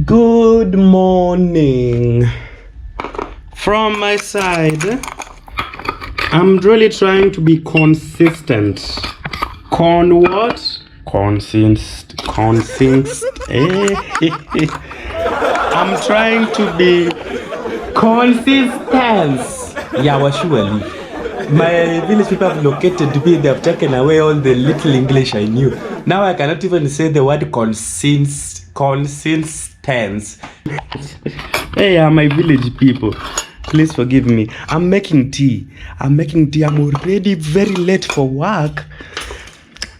Good morning. From my side, I'm really trying to be consistent. What? Consist. I'm trying to be consistent. Yeah, well, surely. My village people have located me. They have taken away all the little English I knew. Now I cannot even say the word consistence. Hey, my village people, please forgive me. I'm making tea. I'm already very late for work.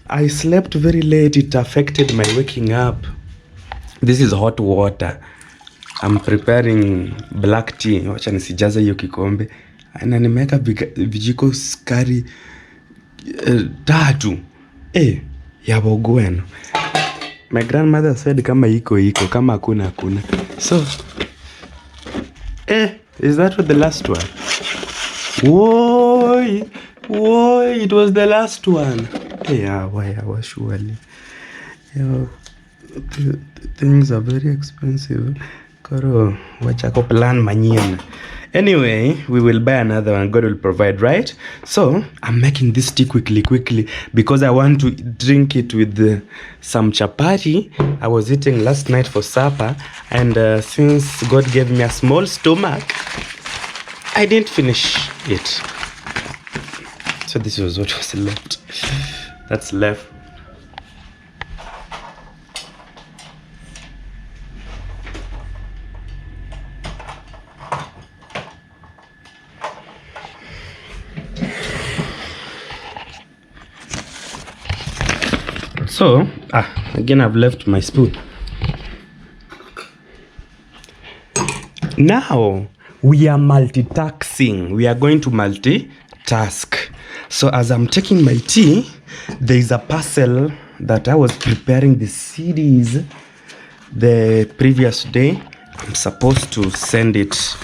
I slept very late. It affected my waking up. This is hot water. I'm preparing black tea. Wacha nisijaze hiyo kikombe. Na nimeweka vijiko sukari 3 ya Ogweno. My grandmother said kama iko kama hakuna. So is that the last one? Whoa, it was the last one. Yeah, why surely. Yeah, things are very expensive. Koro, wachako plan manyien. Anyway, we will buy another one. God will provide, right? So I'm making this tea quickly because I want to drink it with some chapati I was eating last night for supper, and since God gave me a small stomach, I didn't finish it. So this was what was left. That's left. So, again, I've left my spoon. Now, we are multitasking. We are going to multitask. So, as I'm taking my tea, there is a parcel that I was preparing the CDs the previous day. I'm supposed to send it.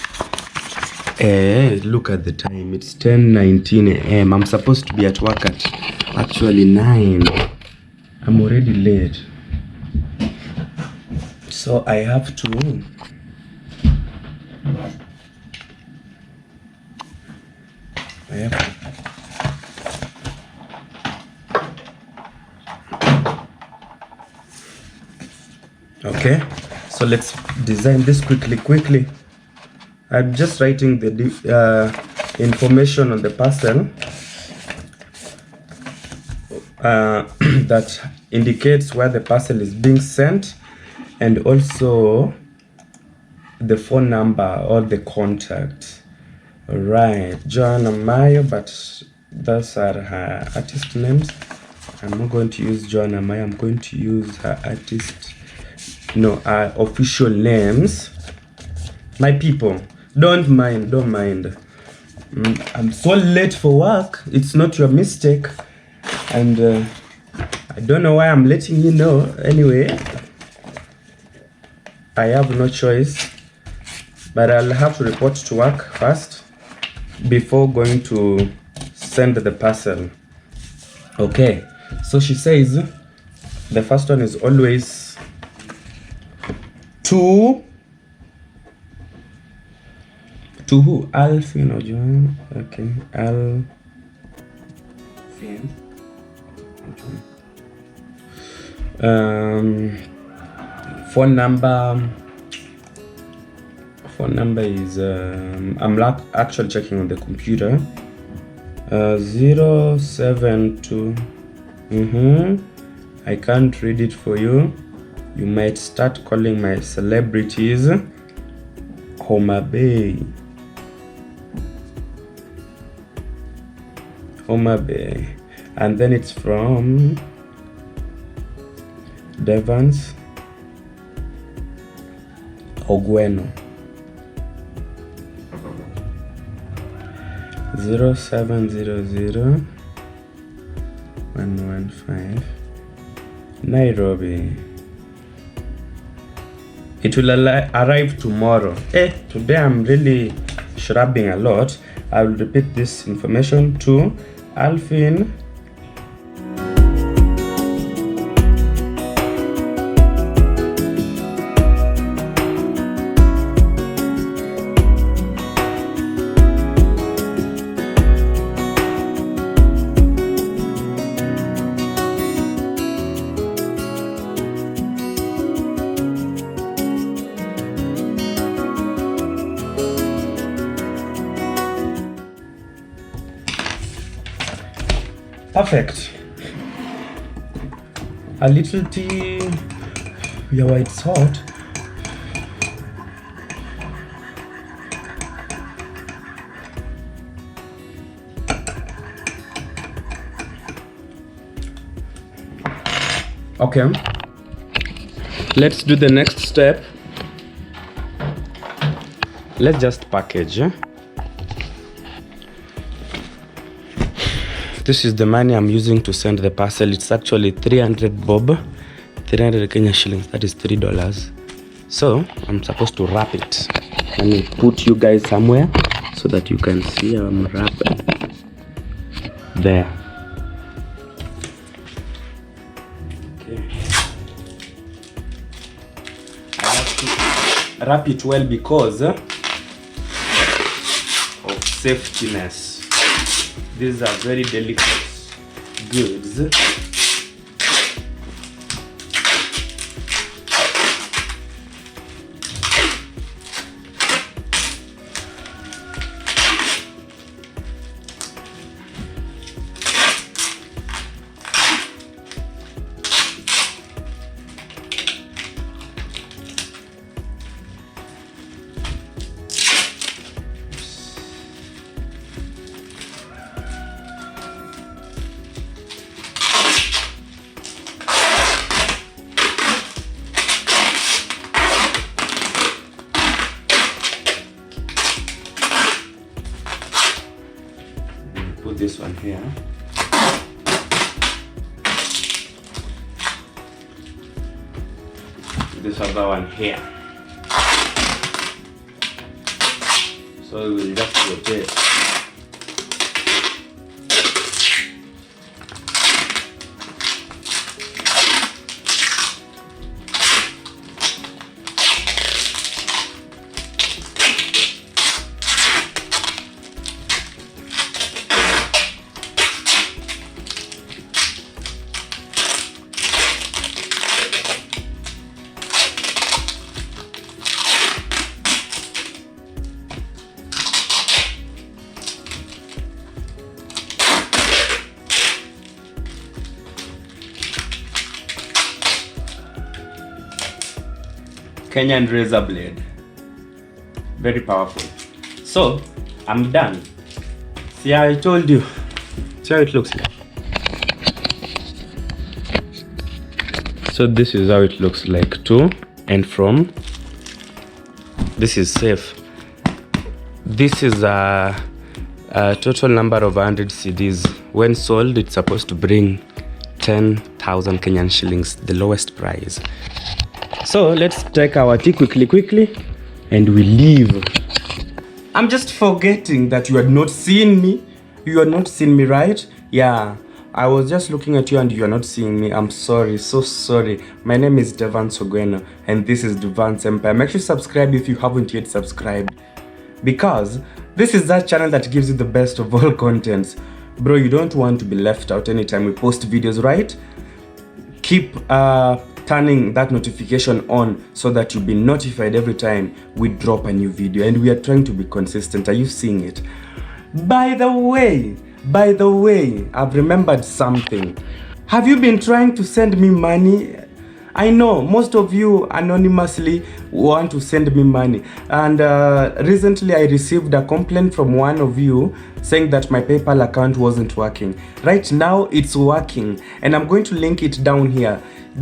Look at the time. It's 10:19 a.m. I'm supposed to be at work at actually 9. I'm already late, so I have to okay, so let's design this quickly. I'm just writing the information on the parcel that indicates where the parcel is being sent, and also the phone number or the contact. All right, Joanna Mayo, but those are her artist names. I'm not going to use Joanna Mayo. I'm going to use her official names. My people, don't mind. I'm so late for work. It's not your mistake. And I don't know why I'm letting you know. Anyway, I have no choice, but I'll have to report to work first before going to send the parcel. Okay, so she says the first one is always to who? Alfin or John? Okay, Alfin. Phone number is I'm actually checking on the computer. 072. I can't read it for you. You might start calling my celebrities. Homa Bay, and then it's from Devance, Ogweno. 0700 115 Nairobi. It will arrive tomorrow. Today I'm really shrubbing a lot. I will repeat this information to Alfin Perfect. A little tea. Yeah, why it's hot. Okay, let's do the next step. Let's just package. This is the money I'm using to send the parcel. It's actually 300 bob, 300 Kenya shillings. That is $3. So I'm supposed to wrap it. Let me put you guys somewhere so that you can see how I'm wrapping. There. Okay. I have to wrap it well because of safetyness. These are very delicate goods. Put this one here. This other one here. So we'll just rotate. Kenyan razor blade, very powerful. So I'm done. See how I told you. See how it looks like. So this is how it looks like to and from. This is safe. This is a total number of 100 CDs. When sold, it's supposed to bring 10,000 Kenyan shillings, the lowest price. So let's take our tea quickly, and we leave. I'm just forgetting that you had not seen me. You had not seen me, right? Yeah, I was just looking at you and you are not seeing me. I'm sorry, so sorry. My name is Devance Ogweno and this is Devance Empire. Make sure you subscribe if you haven't yet subscribed, because this is that channel that gives you the best of all contents. Bro, you don't want to be left out anytime we post videos, right? Keep turning that notification on so that you'll be notified every time we drop a new video, and we are trying to be consistent. Are you seeing it? By the way, I've remembered something. Have you been trying to send me money? I know most of you anonymously want to send me money, and recently I received a complaint from one of you saying that my PayPal account wasn't working. Right now it's working, and I'm going to link it down here.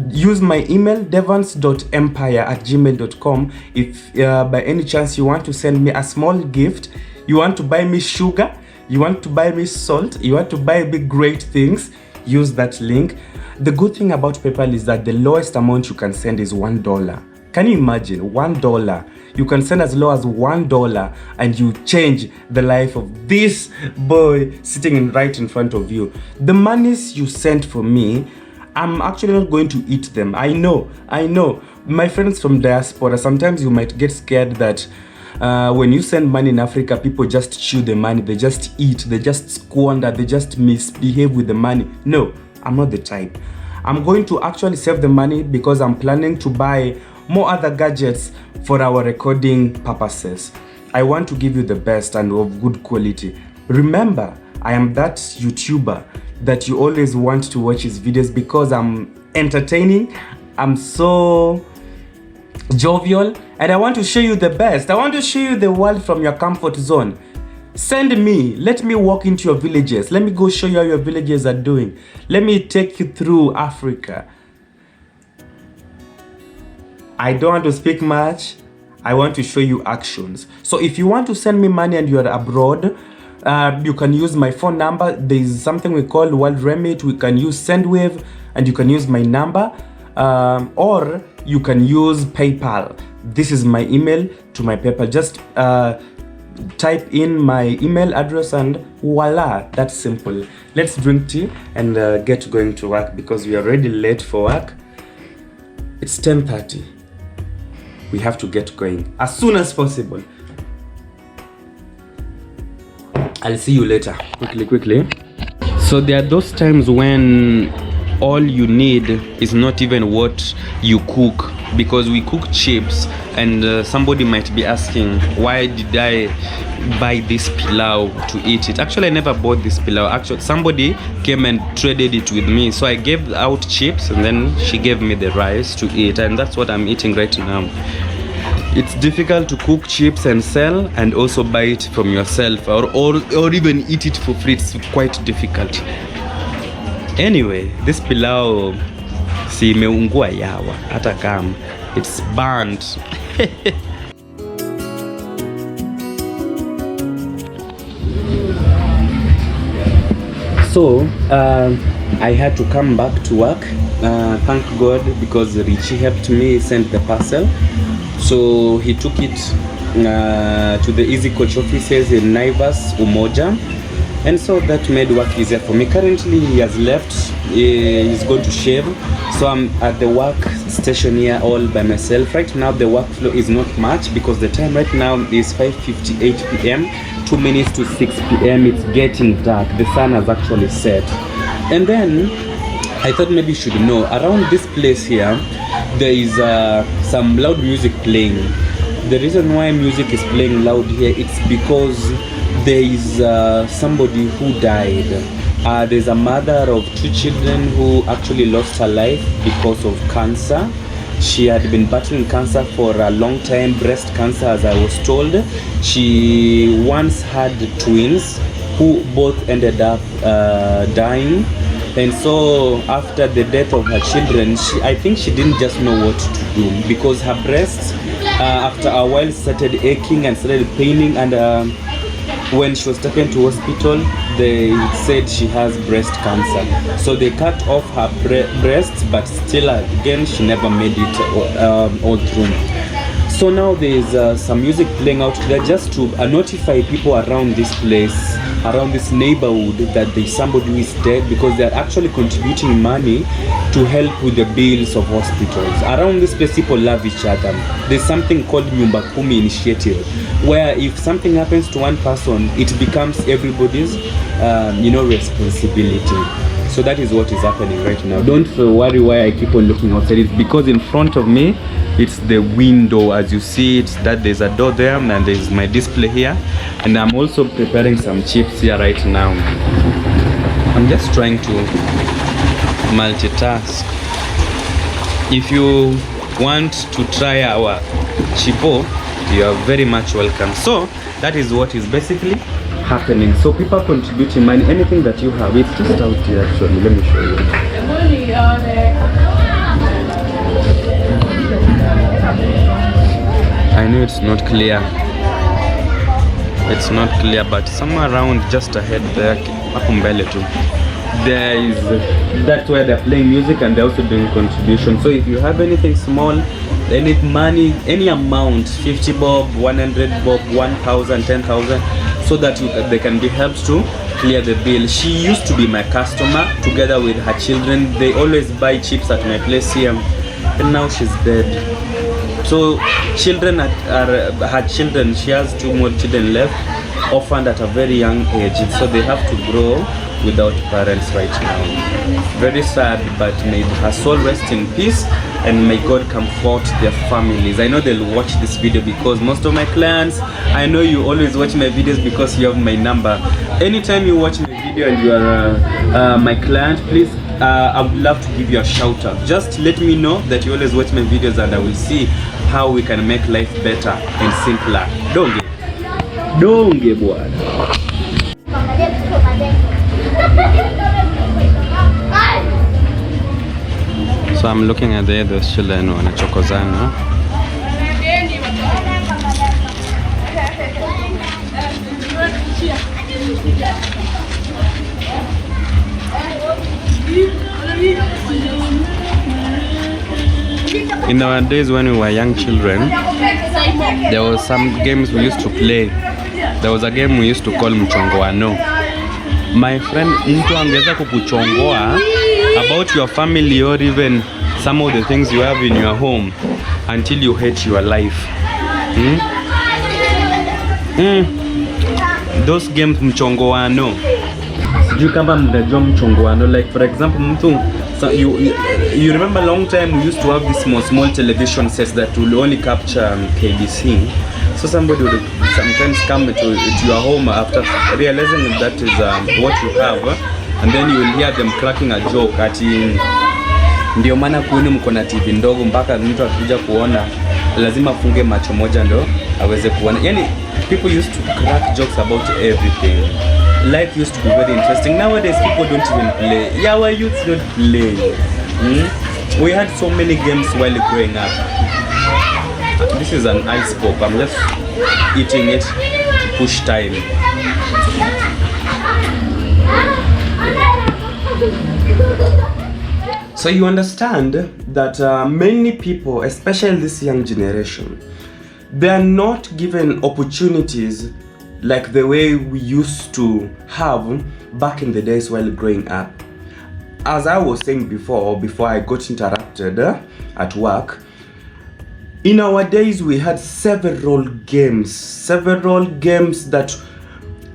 Use my email devance.empire@gmail.com if by any chance you want to send me a small gift, you want to buy me sugar, you want to buy me salt, you want to buy me great things. Use that link. The good thing about PayPal is that the lowest amount you can send is $1. Can you imagine? $1. You can send as low as $1 and you change the life of this boy sitting right in front of you. The monies you sent for me, I'm actually not going to eat them. I know. My friends from diaspora, sometimes you might get scared that when you send money in Africa, people just chew the money, they just eat, they just squander, they just misbehave with the money. No, I'm not the type. I'm going to actually save the money because I'm planning to buy more other gadgets for our recording purposes. I want to give you the best and of good quality. Remember, I am that YouTuber that you always want to watch his videos because I'm entertaining, I'm so jovial, and I want to show you the best. I want to show you the world from your comfort zone. Send me, let me walk into your villages. Let me go show you how your villages are doing. Let me take you through Africa. I don't want to speak much. I want to show you actions. So if you want to send me money and you are abroad, you can use my phone number. There is something we call World Remit. We can use SendWave, and you can use my number, or you can use PayPal. This is my email to my PayPal. Just type in my email address and voila, that's simple. Let's drink tea and get going to work because we are already late for work. It's 10:30. We have to get going as soon as possible. I'll see you later. Quickly. So there are those times when all you need is not even what you cook, because we cook chips, and somebody might be asking, why did I buy this pilau to eat it? Actually, I never bought this pilau. Actually, somebody came and traded it with me, so I gave out chips and then she gave me the rice to eat, and that's what I'm eating right now. It's difficult to cook chips and sell and also buy it from yourself, or even eat it for free. It's quite difficult. Anyway, this pilau si meungua yawa hata kama it's burnt. So I had to come back to work. Thank God, because Richie helped me send the parcel. So he took it to the Easy Coach offices in Naivas, Umoja, and so that made work easier for me. Currently he has left, he's going to shave, so I'm at the work station here all by myself. Right now the workflow is not much because the time right now is 5:58 p.m. 2 minutes to 6 p.m. It's getting dark, the sun has actually set. And then I thought maybe you should know, around this place here there is some loud music playing. The reason why music is playing loud here, it's because there is somebody who died. There's a mother of 2 children who actually lost her life because of cancer. She had been battling cancer for a long time, breast cancer as I was told. She once had twins who both ended up dying. And so after the death of her children, I think she didn't just know what to do, because her breasts after a while started aching and started paining, and when she was taken to hospital, they said she has breast cancer. So they cut off her breasts, but still again she never made it all through. So now there's some music playing out there just to notify people around this place, around this neighborhood, that there's somebody who is dead, because they're actually contributing money to help with the bills of hospitals. Around this place people love each other. There's something called Nyumba Kumi initiative, where if something happens to one person, it becomes everybody's responsibility. So that is what is happening right now. Don't worry why I keep on looking outside. It's because in front of me it's the window, as you see it, that there's a door there, and there's my display here, and I'm also preparing some chips here right now. I'm just trying to multitask. If you want to try our chipo, you are very much welcome. So that is what is basically happening. So people contributing money, anything that you have, it's just out here actually. Let me show you. I know it's not clear. It's not clear, but somewhere around just ahead there, there is, that's where they're playing music and they're also doing contribution. So if you have anything small, any money, any amount, 50 bob, 100 bob, 1,000, 10,000, so that they can be helped to clear the bill. She used to be my customer together with her children. They always buy chips at my place here, and now she's dead. So children her children, she has 2 more children left, orphaned at a very young age, so they have to grow without parents right now. Very sad, but may her soul rest in peace, and may God comfort their families. I know they'll watch this video because most of my clients, I know you always watch my videos because you have my number. Anytime you watch my video, video and you are my client, please, I would love to give you a shout out. Just let me know that you always watch my videos and I will see how we can make life better and simpler. Don't get bored. So I'm looking at those children wanachokozana. In our days when we were young children, there were some games we used to play. There was a game we used to call Mchongoano. My friend, mtu angeza kukuchongoa about your family or even some of the things you have in your home until you hate your life. Those games Mchongoano. You kama mnajua Mchongoano, like for example mtu, so you remember long time we used to have these small television sets that will only capture KBC. So somebody would sometimes come to your home after realizing that is what you have, and then you will hear them cracking a joke ati ndio maana kwenu mko na TV ndogo mpaka mtu akija kuona lazima funge macho moja ndo aweze kuona. Yani people used to crack jokes about everything. Life used to be very interesting. Nowadays people don't even play. Yeah, our youths don't play. We had so many games while growing up. This is an ice pop. I'm just eating it to push time. So you understand that many people, especially this young generation, they are not given opportunities like the way we used to have back in the days while growing up. As I was saying before I got interrupted at work, in our days we had several games that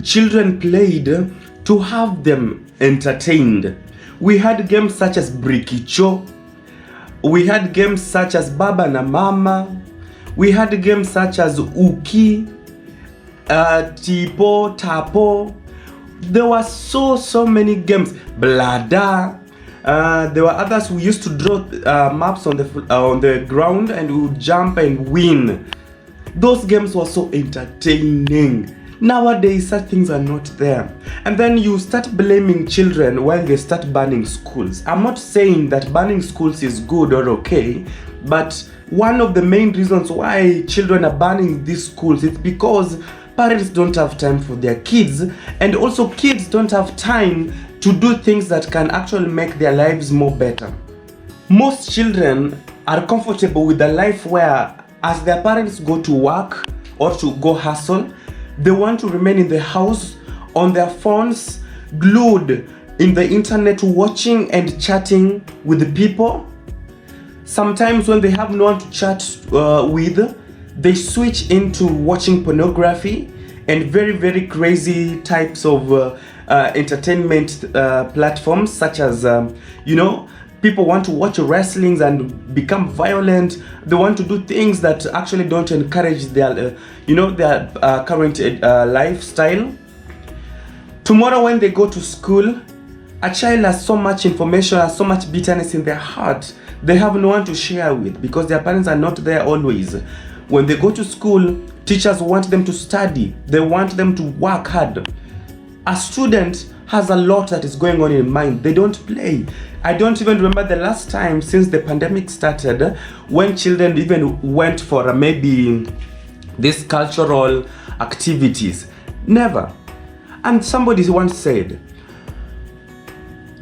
children played to have them entertained. We had games such as Brikicho, we had games such as Baba na Mama, we had games such as Uki, Tipo, Tapo. There were so many games. Blada. There were others who used to draw maps on the ground and we would jump and win. Those games were so entertaining. Nowadays such things are not there. And then you start blaming children while they start banning schools. I'm not saying that banning schools is good or okay, but one of the main reasons why children are banning these schools is because parents don't have time for their kids, and also kids don't have time to do things that can actually make their lives more better. Most children are comfortable with a life where as their parents go to work or to go hustle, they want to remain in the house on their phones, glued in the internet, watching and chatting with the people. Sometimes when they have no one to chat with, they switch into watching pornography and very crazy types of entertainment platforms, such as people want to watch wrestlings and become violent. They want to do things that actually don't encourage their their current lifestyle. Tomorrow when they go to school, a child has so much information, has so much bitterness in their heart. They have no one to share with because their parents are not there always. When they go to school, teachers want them to study. They want them to work hard. A student has a lot that is going on in mind. They don't play. I don't even remember the last time since the pandemic started when children even went for maybe these cultural activities. Never. And somebody once said,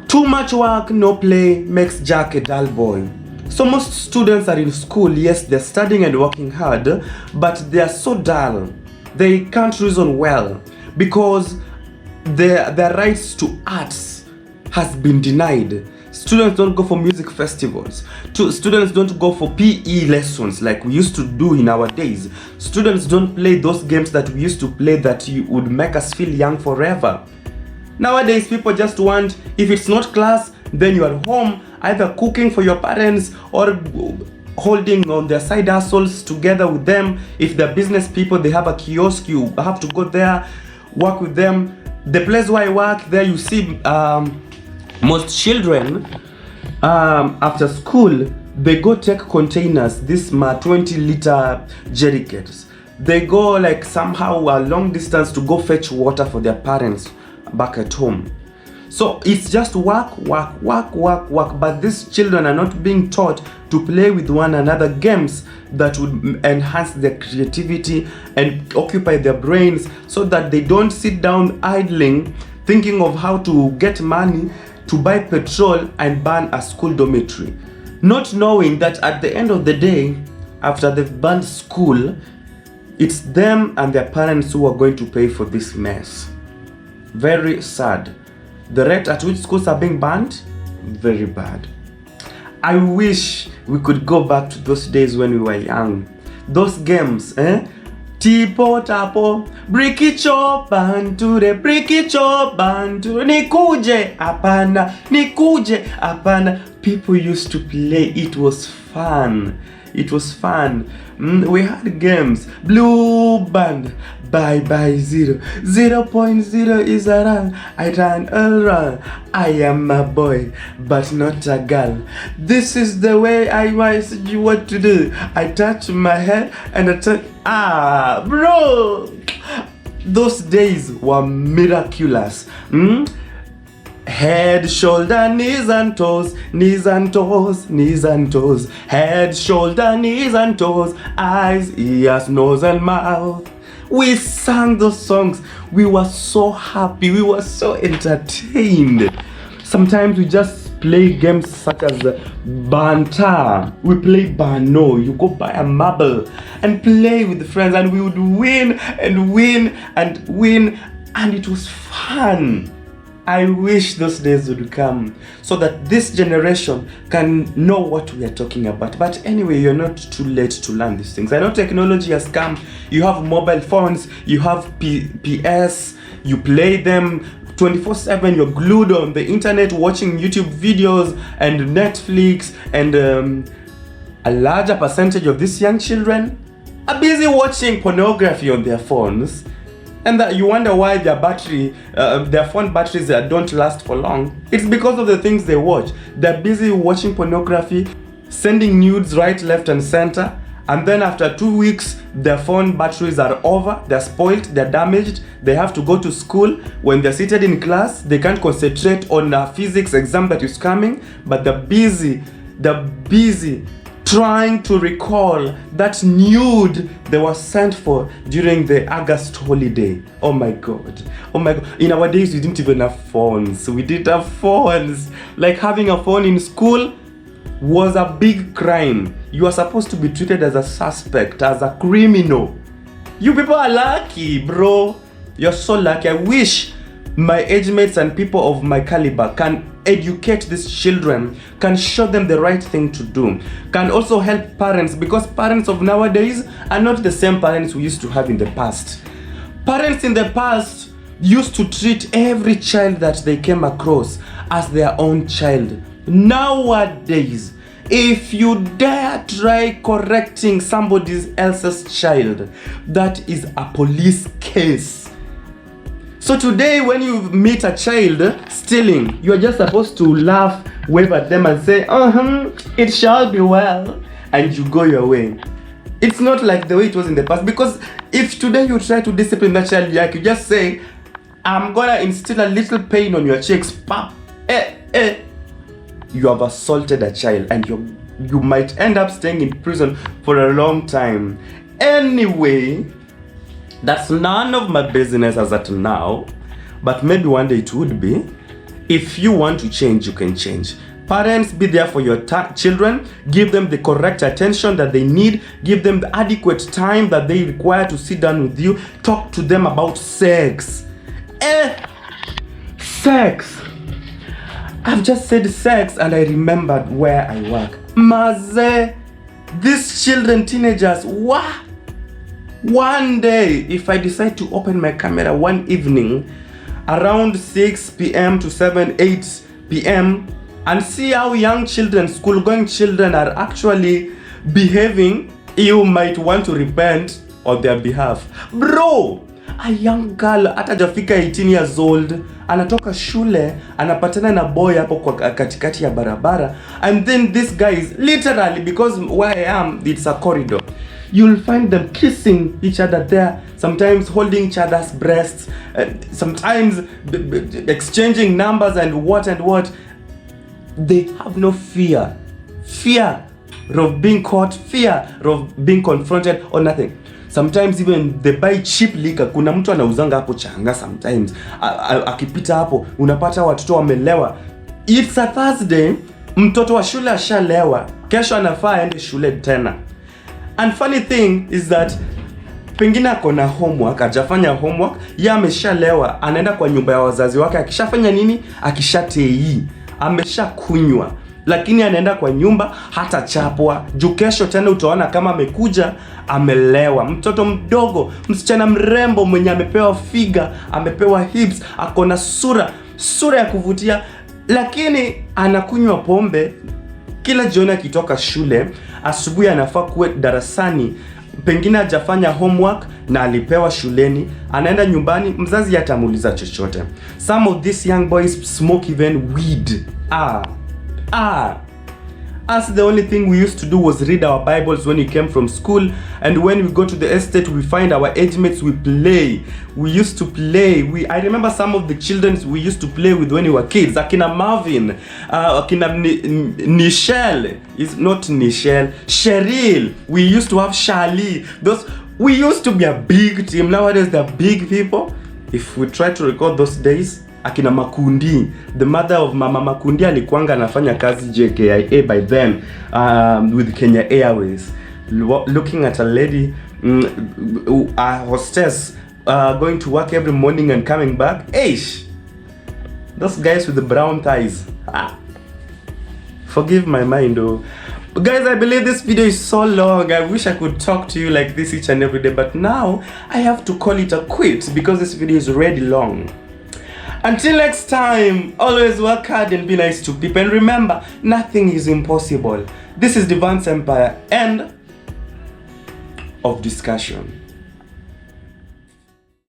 too much work, no play makes Jack a dull boy. So most students are in school, yes, they're studying and working hard, but they are so dull. They can't reason well because their rights to arts has been denied. Students don't go for music festivals. Students don't go for PE lessons like we used to do in our days. Students don't play those games that we used to play that would make us feel young forever. Nowadays, people just want, if it's not class, then you are home, either cooking for your parents or holding on their side hustles together with them. If they're business people, they have a kiosk, you have to go there, work with them. The place where I work, there you see most children after school, they go take containers, these 20-liter jerrycans. They go like somehow a long distance to go fetch water for their parents back at home. So it's just work, work, work, work, work. But these children are not being taught to play with one another games that would enhance their creativity and occupy their brains, so that they don't sit down idling thinking of how to get money to buy petrol and burn a school dormitory, not knowing that at the end of the day, after they've burned school, it's them and their parents who are going to pay for this mess. Very sad. The rate at which schools are being banned, very bad. I wish we could go back to those days when we were young. Those games, Tipo tapo, brikicho banture, brikicho banture, nikuje apana. People used to play. It was fun. It was fun. We had games. Blue band, bye 0. 0.0 is a run. I run around. I am a boy, but not a girl. This is the way I was you what to do. I touch my head and I touch. Bro, those days were miraculous. Head, shoulder, knees and toes, knees and toes, knees and toes. Head, shoulder, knees and toes, eyes, ears, nose and mouth. We sang those songs. We were so happy. We were so entertained. Sometimes we just play games such as Banta. We play Bano. You go buy a marble and play with friends, and we would win and win and win, and it was fun. I wish those days would come so that this generation can know what we are talking about. But anyway, you're not too late to learn these things. I know technology has come. You have mobile phones, you have PS, you play them 24/7. You're glued on the internet watching YouTube videos and Netflix, and a larger percentage of these young children are busy watching pornography on their phones. And that you wonder why their phone batteries don't last for long. It's because of the things they watch. They're busy watching pornography, sending nudes right, left, and center. And then after 2 weeks, their phone batteries are over. They're spoiled. They're damaged. They have to go to school. When they're seated in class, they can't concentrate on a physics exam that is coming. But they're busy. Trying to recall that nude they were sent for during the August holiday. Oh my god. In our days, we didn't even have phones. We didn't have phones. Like, having a phone in school was a big crime. You are supposed to be treated as a suspect, as a criminal. You people are lucky, bro. You're so lucky. I wish my age mates and people of my caliber can educate these children, can show them the right thing to do, can also help parents, because parents of nowadays are not the same parents we used to have in the past. Parents in the past used to treat every child that they came across as their own child. Nowadays, if you dare try correcting somebody else's child, that is a police case. So today, when you meet a child stealing, you are just supposed to laugh, wave at them and say, it shall be well, and you go your way. It's not like the way it was in the past, because if today you try to discipline that child, like you just say, I'm gonna instill a little pain on your cheeks, pop, you have assaulted a child, and you might end up staying in prison for a long time. Anyway, that's none of my business as at now, but maybe one day it would be. If you want to change, you can change. Parents, be there for your children. Give them the correct attention that they need. Give them the adequate time that they require to sit down with you. Talk to them about sex. Sex. I've just said sex and I remembered where I work. Maze, these children, teenagers, what? One day, if I decide to open my camera one evening around 6 p.m. to 8 p.m. and see how young children, school-going children are actually behaving, you might want to repent on their behalf. Bro, A young girl hata hajafika 18 years old anatoka shule anapatana na boy hapo kwa katikati ya barabara, and then this guy is literally, because where I am it's a corridor, you'll find them kissing each other there, sometimes holding each other's breasts, sometimes exchanging numbers and what. They have no fear of being caught, fear of being confronted or nothing. Sometimes even they buy cheap liquor. Kuna mtu anauzanga hapo changa sometimes. Akipita hapo unapata watoto wamelewa. It's a Thursday, mtoto wa shule ashalewa, kesho anafaa aende shule tena. And funny thing is that pengine akona homework, hajafanya homework, yeye ameshalewa, anaenda kwa nyumba ya wazazi wake, akishafanya nini? Akishatei, ameshakunywa. Lakini anaenda kwa nyumba hata chapwa. Juu kesho tena utaona kama amekuja amelewa. Mtoto mdogo, msichana mrembo mwenye amepewa figa, amepewa hips, akona sura ya kuvutia, lakini anakunywa pombe. Kila jioni akitoka shule, asubuhi anafaa kuwe darasani, pengine hajafanya homework na alipewa shuleni, anaenda nyumbani, mzazi hatamuuliza chochote. Some of these young boys smoke even weed. Us, the only thing we used to do was read our Bibles when we came from school, and when we go to the estate we find our age mates, we play. We used to play. I remember some of the children we used to play with when we were kids. Akina Marvin, akina Nichelle, is not Nichelle, Cheryl. We used to have Charlie. We used to be a big team. Nowadays they're big people. If we try to record those days, akina Makundi, the mother of Mama Makundi alikuanga anafanya kazi JKIA by then, with Kenya Airways, looking at a lady, a hostess, going to work every morning and coming back. Eish, those guys with the brown thighs. Forgive my mind though. But guys, I believe this video is so long. I wish I could talk to you like this each and every day, but now I have to call it a quit because this video is already long. Until next time, always work hard and be nice to people. And remember, nothing is impossible. This is Devance Empire, end of discussion.